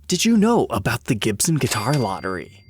Did you know about the Gibson Guitar Lottery?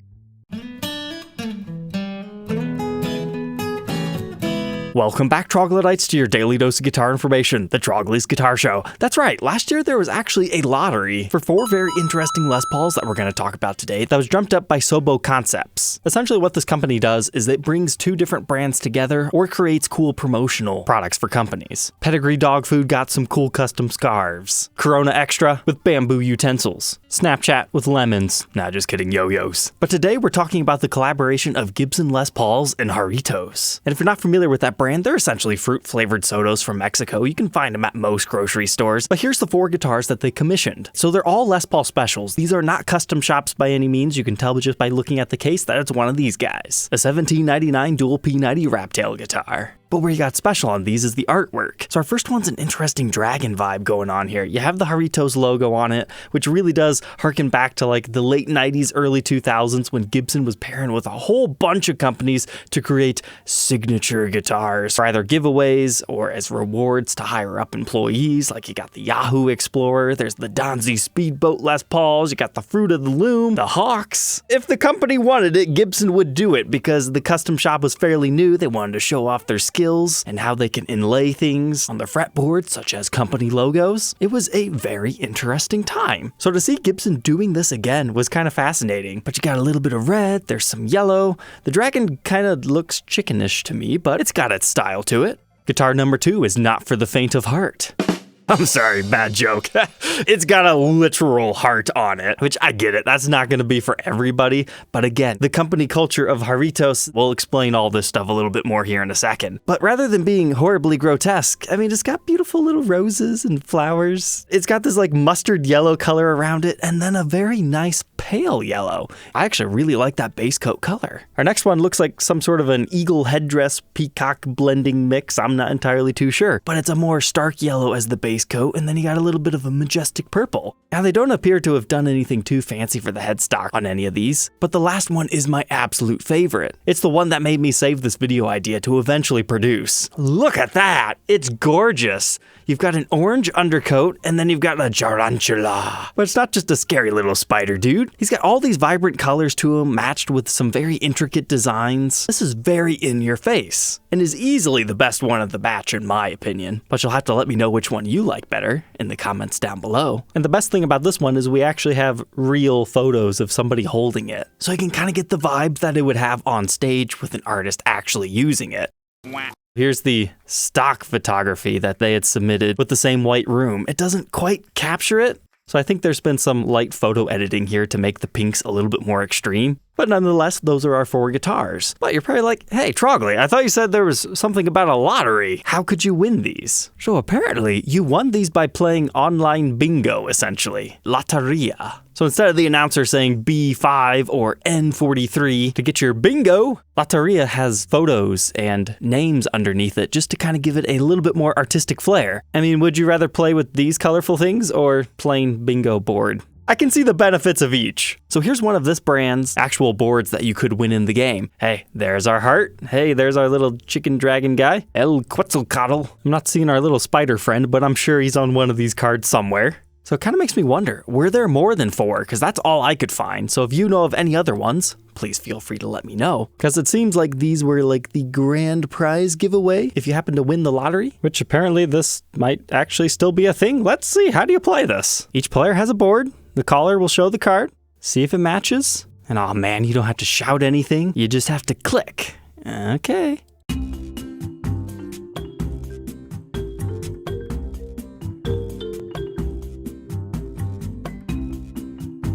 Welcome back, troglodytes, to your daily dose of guitar information, the Trogly's Guitar Show. That's right, last year there was actually a lottery for 4 very interesting Les Pauls that we're going to talk about today that was dreamt up by Sobo Concepts. Essentially what this company does is it brings 2 different brands together or creates cool promotional products for companies. Pedigree Dog Food got some cool custom scarves. Corona Extra with bamboo utensils. Snapchat with lemons. Nah, just kidding, yo-yos. But today we're talking about the collaboration of Gibson Les Pauls and Jarritos. And if you're not familiar with that brand, they're essentially fruit-flavored sodas from Mexico. You can find them at most grocery stores. But here's the 4 guitars that they commissioned. So they're all Les Paul Specials. These are not custom shops by any means. You can tell just by looking at the case that it's one of these guys. A $17.99 dual P90 wrap-tail guitar. But where you got special on these is the artwork. So our first one's an interesting dragon vibe going on here. You have the Jarritos logo on it, which really does harken back to like the late 90s, early 2000s when Gibson was pairing with a whole bunch of companies to create signature guitars for either giveaways or as rewards to higher up employees. Like you got the Yahoo Explorer, there's the Donzi Speedboat Les Pauls, you got the Fruit of the Loom, the Hawks. If the company wanted it, Gibson would do it because the custom shop was fairly new. They wanted to show off their skills and how they can inlay things on the fretboard, such as company logos. It was a very interesting time. So to see Gibson doing this again was kind of fascinating. But you got a little bit of red, there's some yellow. The dragon kind of looks chickenish to me, but it's got its style to it. Guitar number 2 is not for the faint of heart. I'm sorry, bad joke. It's got a literal heart on it, which I get it. That's not going to be for everybody. But again, the company culture of Jarritos will explain all this stuff a little bit more here in a second. But rather than being horribly grotesque, I mean, it's got beautiful little roses and flowers. It's got this like mustard yellow color around it and then a very nice pale yellow. I actually really like that base coat color. Our next one looks like some sort of an eagle headdress peacock blending mix. I'm not entirely too sure, but it's a more stark yellow as the base coat, and then you got a little bit of a majestic purple. Now they don't appear to have done anything too fancy for the headstock on any of these, but the last one is my absolute favorite. It's the one that made me save this video idea to eventually produce. Look at that! It's gorgeous! You've got an orange undercoat, and then you've got a tarantula. But it's not just a scary little spider dude. He's got all these vibrant colors to him, matched with some very intricate designs. This is very in your face, and is easily the best one of the batch in my opinion. But you'll have to let me know which one you like better in the comments down below. And the best thing about this one is we actually have real photos of somebody holding it. So you can kind of get the vibe that it would have on stage with an artist actually using it. Here's the stock photography that they had submitted with the same white room. It doesn't quite capture it, so I think there's been some light photo editing here to make the pinks a little bit more extreme. But nonetheless, those are our 4 guitars. But you're probably like, hey, Trogly, I thought you said there was something about a lottery. How could you win these? So apparently, you won these by playing online bingo, essentially. Loteria. So instead of the announcer saying B5 or N43 to get your bingo, Loteria has photos and names underneath it just to kind of give it a little bit more artistic flair. I mean, would you rather play with these colorful things or plain bingo board? I can see the benefits of each. So here's one of this brand's actual boards that you could win in the game. Hey, there's our heart. Hey, there's our little chicken dragon guy. El Quetzalcoatl. I'm not seeing our little spider friend, but I'm sure he's on one of these cards somewhere. So it kind of makes me wonder, were there more than 4? Because that's all I could find. So if you know of any other ones, please feel free to let me know. Because it seems like these were like the grand prize giveaway if you happen to win the lottery, which apparently this might actually still be a thing. Let's see, how do you play this? Each player has a board. The caller will show the card, see if it matches. And oh man, you don't have to shout anything. You just have to click. Okay.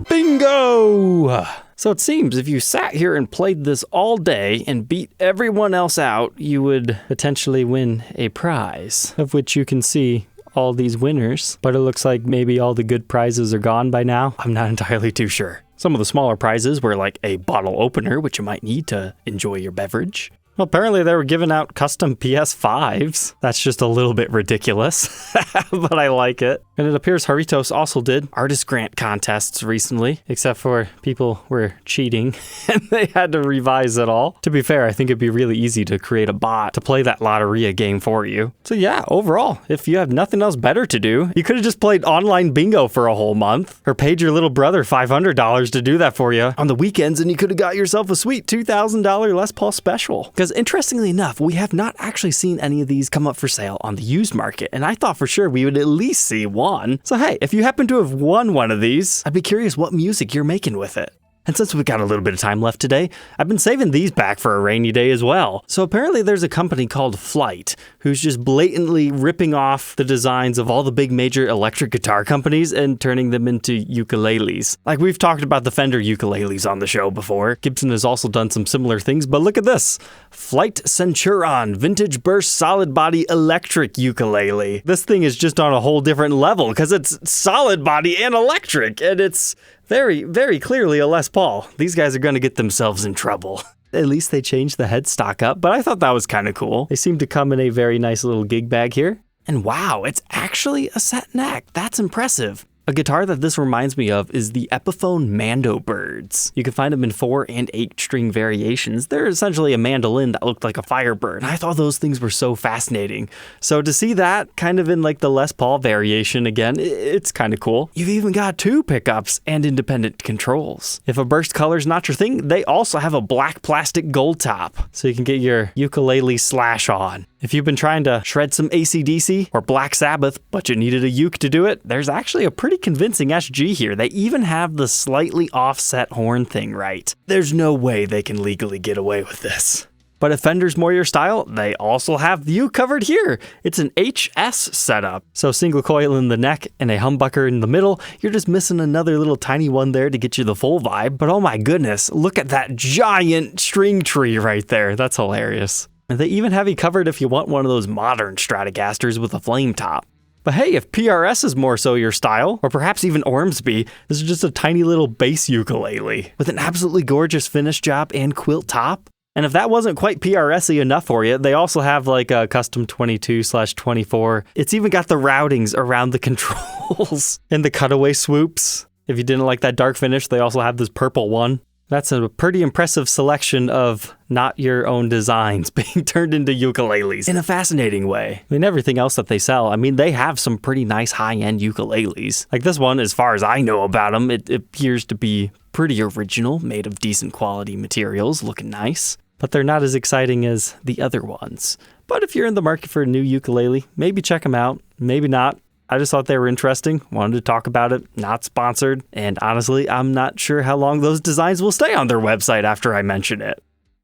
Bingo! So it seems if you sat here and played this all day and beat everyone else out, you would potentially win a prize, of which you can see all these winners, but it looks like maybe all the good prizes are gone by now. I'm not entirely too sure. Some of the smaller prizes were like a bottle opener, which you might need to enjoy your beverage. Well, apparently they were giving out custom PS5s. That's just a little bit ridiculous, but I like it. And it appears Jarritos also did artist grant contests recently, except for people were cheating and they had to revise it all. To be fair, I think it'd be really easy to create a bot to play that Loteria game for you. So yeah, overall, if you have nothing else better to do, you could have just played online bingo for a whole month, or paid your little brother $500 to do that for you on the weekends, and you could have got yourself a sweet $2,000 Les Paul Special. Because interestingly enough, we have not actually seen any of these come up for sale on the used market, and I thought for sure we would at least see one. So hey, if you happen to have won one of these, I'd be curious what music you're making with it. And since we've got a little bit of time left today, I've been saving these back for a rainy day as well. So apparently there's a company called Flight who's just blatantly ripping off the designs of all the big major electric guitar companies and turning them into ukuleles. Like we've talked about the Fender ukuleles on the show before. Gibson has also done some similar things, but look at this. Flight Centuron Vintage Burst Solid Body Electric Ukulele. This thing is just on a whole different level because it's solid body and electric, and it's very, very clearly a Les Paul. These guys are going to get themselves in trouble. At least they changed the headstock up, but I thought that was kind of cool. They seem to come in a very nice little gig bag here. And wow, it's actually a set neck. That's impressive. A guitar that this reminds me of is the Epiphone Mando Birds. You can find them in 4 and 8 string variations. They're essentially a mandolin that looked like a Firebird. I thought those things were so fascinating. So to see that kind of in like the Les Paul variation again, it's kind of cool. You've even got 2 pickups and independent controls. If a burst color's not your thing, they also have a black plastic gold top, so you can get your ukulele slash on. If you've been trying to shred some AC/DC or Black Sabbath, but you needed a uke to do it, there's actually a pretty convincing SG here. They even have the slightly offset horn thing right. There's no way they can legally get away with this. But if Fender's more your style, they also have the uke covered here. It's an HS setup. So single coil in the neck and a humbucker in the middle. You're just missing another little tiny one there to get you the full vibe. But oh my goodness, look at that giant string tree right there. That's hilarious. And they even have you covered if you want one of those modern Stratocasters with a flame top. But hey, if PRS is more so your style, or perhaps even Ormsby, this is just a tiny little bass ukulele with an absolutely gorgeous finish job and quilt top. And if that wasn't quite PRS-y enough for you, they also have like a custom 22/24. It's even got the routings around the controls and the cutaway swoops. If you didn't like that dark finish, they also have this purple one. That's a pretty impressive selection of not your own designs being turned into ukuleles in a fascinating way. I mean, everything else that they sell, I mean, they have some pretty nice high-end ukuleles. Like this one, as far as I know about them, it appears to be pretty original, made of decent quality materials, looking nice. But they're not as exciting as the other ones. But if you're in the market for a new ukulele, maybe check them out, maybe not. I just thought they were interesting, wanted to talk about it, not sponsored, and honestly, I'm not sure how long those designs will stay on their website after I mention it.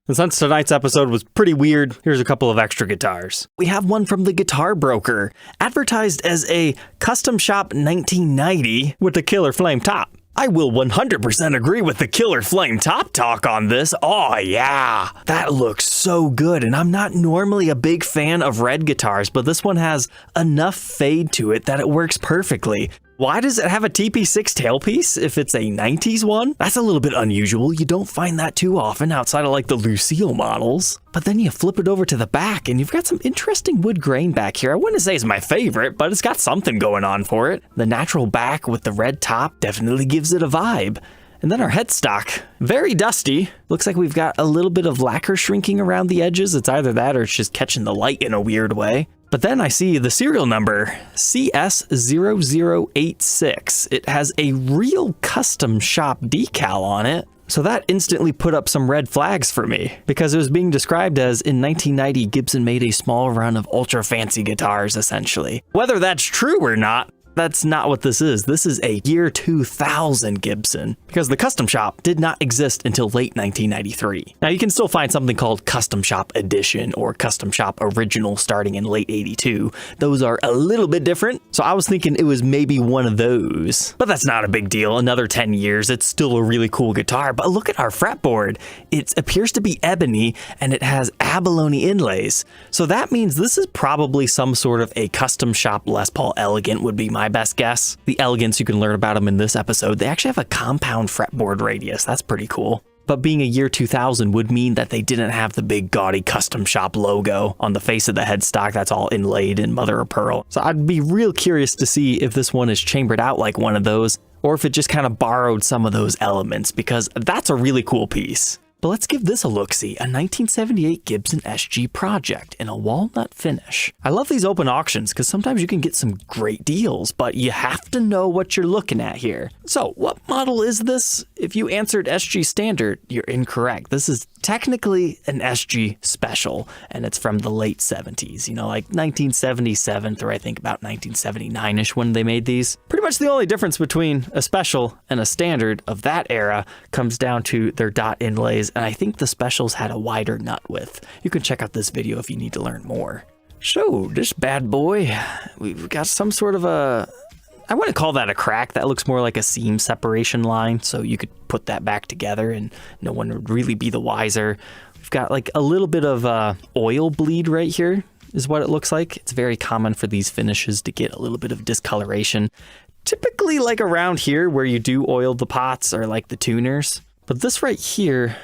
And since tonight's episode was pretty weird, here's a couple of extra guitars. We have one from the Guitar Broker, advertised as a custom shop 1990 with a killer flame top. I will 100% agree with the killer flame top talk on this. Oh yeah, that looks so good, and I'm not normally a big fan of red guitars, but this one has enough fade to it that it works perfectly. Why does it have a TP6 tailpiece if it's a 90s one? That's a little bit unusual. You don't find that too often outside of like the Lucille models. But then you flip it over to the back and you've got some interesting wood grain back here. I wouldn't say it's my favorite, but it's got something going on for it. The natural back with the red top definitely gives it a vibe. And then our headstock, very dusty. Looks like we've got a little bit of lacquer shrinking around the edges. It's either that or it's just catching the light in a weird way. But then I see the serial number, CS0086. It has a real custom shop decal on it. So that instantly put up some red flags for me, because it was being described as in 1990, Gibson made a small run of ultra fancy guitars, essentially. Whether that's true or not, that's not what this is. This is a year 2000 Gibson, because the custom shop did not exist until late 1993. Now you can still find something called custom shop edition or custom shop original starting in late 82. Those are a little bit different, so I was thinking it was maybe one of those. But that's not a big deal. Another 10 years, it's still a really cool guitar. But look at our fretboard. It appears to be ebony and it has abalone inlays. So that means this is probably some sort of a custom shop Les Paul Elegant would be my best guess. The Elegants, you can learn about them in this episode. They actually have a compound fretboard radius. That's pretty cool. but being a year 2000 would mean that they didn't have the big gaudy custom shop logo on the face of the headstock that's all inlaid in mother of pearl. So I'd be real curious to see if this one is chambered out like one of those, or if it just kind of borrowed some of those elements, because that's a really cool piece. But let's give this a look-see, a 1978 Gibson SG Project in a walnut finish. I love these open auctions because sometimes you can get some great deals, but you have to know what you're looking at here. So what model is this? If you answered SG Standard, you're incorrect. This is technically an SG Special, and it's from the late 70s, you know, like 1977 through I think about 1979-ish when they made these. Pretty much the only difference between a Special and a Standard of that era comes down to their dot inlays, and I think the Specials had a wider nut width. You can check out this video if you need to learn more. So this bad boy, we've got some sort of a, I wouldn't call that a crack. That looks more like a seam separation line, so you could put that back together and no one would really be the wiser. We've got like a little bit of oil bleed right here is what it looks like. It's very common for these finishes to get a little bit of discoloration. Typically like around here where you do oil the pots or like the tuners. But this right here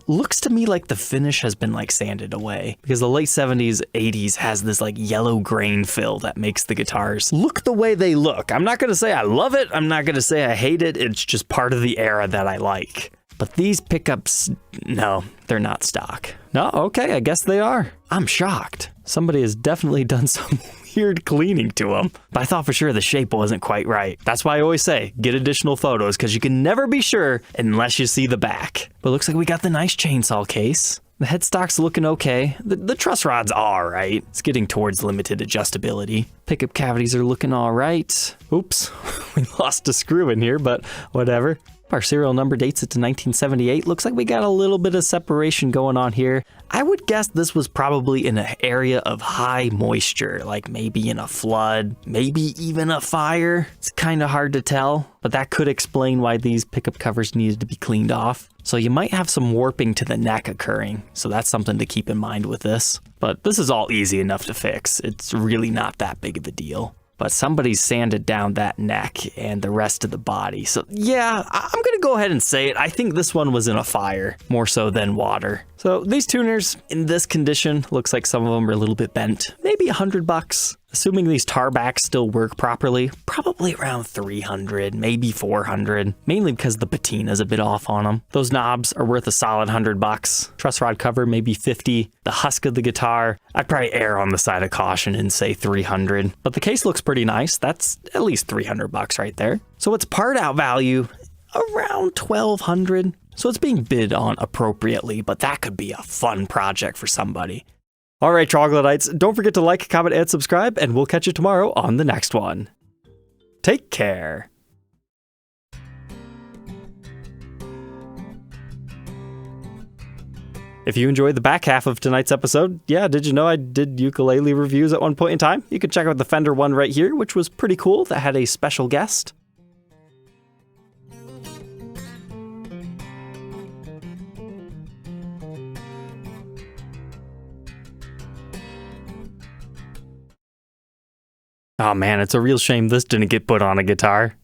looks to me like the finish has been like sanded away, because the late 70s, 80s has this like yellow grain fill that makes the guitars look the way they look. I'm not gonna say I love it, I'm not gonna say I hate it, it's just part of the era that I like. But these pickups, no, they're not stock. No, okay, I guess they are. I'm shocked. Somebody has definitely done some weird cleaning to them. But I thought for sure the shape wasn't quite right. That's why I always say, get additional photos, because you can never be sure unless you see the back. But it looks like we got the nice chainsaw case. The headstock's looking okay. The truss rod's all right. It's getting towards limited adjustability. Pickup cavities are looking all right. Oops, we lost a screw in here, but whatever. Our serial number dates it to 1978. Looks like we got a little bit of separation going on here. I would guess this was probably in an area of high moisture, like maybe in a flood, maybe even a fire. It's kind of hard to tell, but that could explain why these pickup covers needed to be cleaned off. So you might have some warping to the neck occurring, so that's something to keep in mind with this. But this is all easy enough to fix. It's really not that big of a deal. But somebody's sanded down that neck and the rest of the body. So yeah, I'm gonna go ahead and say it. I think this one was in a fire, more so than water. So these tuners in this condition, looks like some of them are a little bit bent. Maybe $100. Assuming these tar backs still work properly, probably around 300, maybe 400, mainly because the patina's a bit off on them. Those knobs are worth a solid $100. Truss rod cover, maybe 50. The husk of the guitar, I'd probably err on the side of caution and say 300. But the case looks pretty nice. That's at least $300 right there. So its part out value, around 1,200. So it's being bid on appropriately, but that could be a fun project for somebody. All right, troglodytes, don't forget to like, comment, and subscribe, and we'll catch you tomorrow on the next one. Take care. If you enjoyed the back half of tonight's episode, yeah, did you know I did ukulele reviews at one point in time? You can check out the Fender one right here, which was pretty cool, that had a special guest. Oh man, it's a real shame this didn't get put on a guitar.